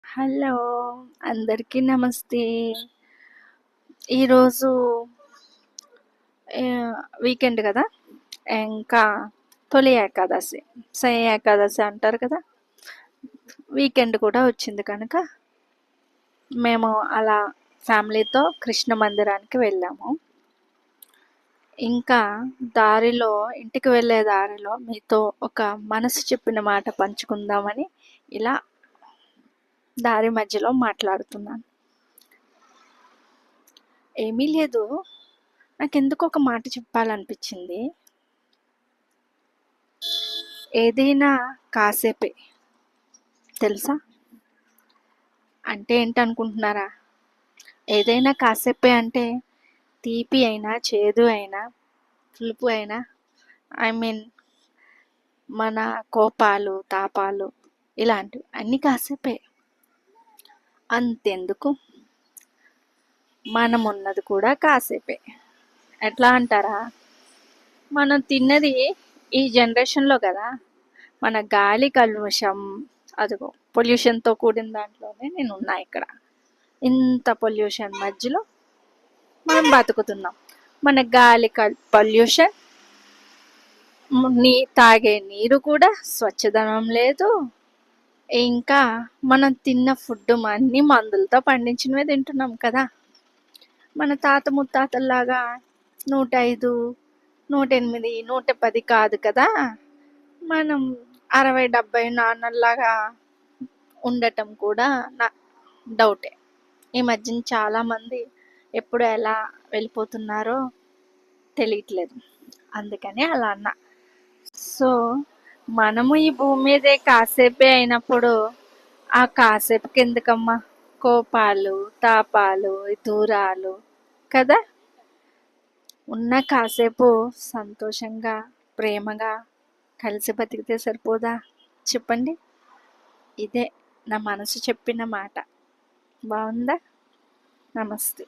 Hello! అందరికీ నమస్తే. ఈరోజు వీకెండ్ గదా! ఇంకా తొలి ఏకాదశి. ఏకాదశి అంటారు కదా! వీకెండ్ కూడా వచ్చింది కనుక మేము అలా ఫ్యామిలీతో కృష్ణ మందిరానికి వెళ్ళాము. ఇంకా దారిలో ఇంటికి వెళ్ళే దారిలో మీతో ఒక మనసు చెప్పిన మాట పంచుకుందామని ఇలా దారి మధ్యలో మాట్లాడుతున్నాను. ఏమీ లేదు. నాకెందుకో ఒక మాట చెప్పాలనిపించింది. ఏదైనా కాసేపే. తెలుసా? అంటే ఏంటనుకుంటున్నారా? ఏదైనా కాసేపే అంటే తీపి అయినా, చేదు అయినా, పులుపు అయినా మన కోపాలు, తాపాలు ఇలాంటివి అన్నీ కాసేపే. అంతెందుకు మనమున్నది కూడా కాసేపే. ఎట్లా అంటారా? మనం తిన్నది ఈ జనరేషన్‌లో గదా! మన గాలి కల్మషం అదిగో పొల్యూషన్‌తో కూడిన దాంట్లోనే నేనున్నా ఇక్కడ. ఇంత పొల్యూషన్ మధ్యలో మనం బతుకుతున్నాం. మన గాలి పొల్యూషన్, తాగే నీరు కూడా స్వచ్ఛదనం లేదు. ఇంకా మనం తిన్న ఫుడ్ అన్నీ మందులతో పండించినవే తింటున్నాం కదా! మన తాత ముత్తాతల్లాగా 105, 108, 110 కాదు కదా! మనం 60, 70 నాన్నల్లాగా ఉండటం కూడా డౌటే. ఈ మధ్యన చాలామంది ఎప్పుడు ఎలా వెళ్ళిపోతున్నారో తెలియట్లేదు. అందుకని అలా అన్నా. సో, మనము ఈ భూమి మీదే కాసేపే అయినప్పుడు ఆ కాసేపుకి ఎందుకమ్మా కోపాలు, తాపాలు, దూరాలు కదా! ఉన్న కాసేపు సంతోషంగా, ప్రేమగా కలిసి బతికితే సరిపోదా? చెప్పండి. ఇదే నా మనసు చెప్పిన మాట. బావుందా? నమస్తే.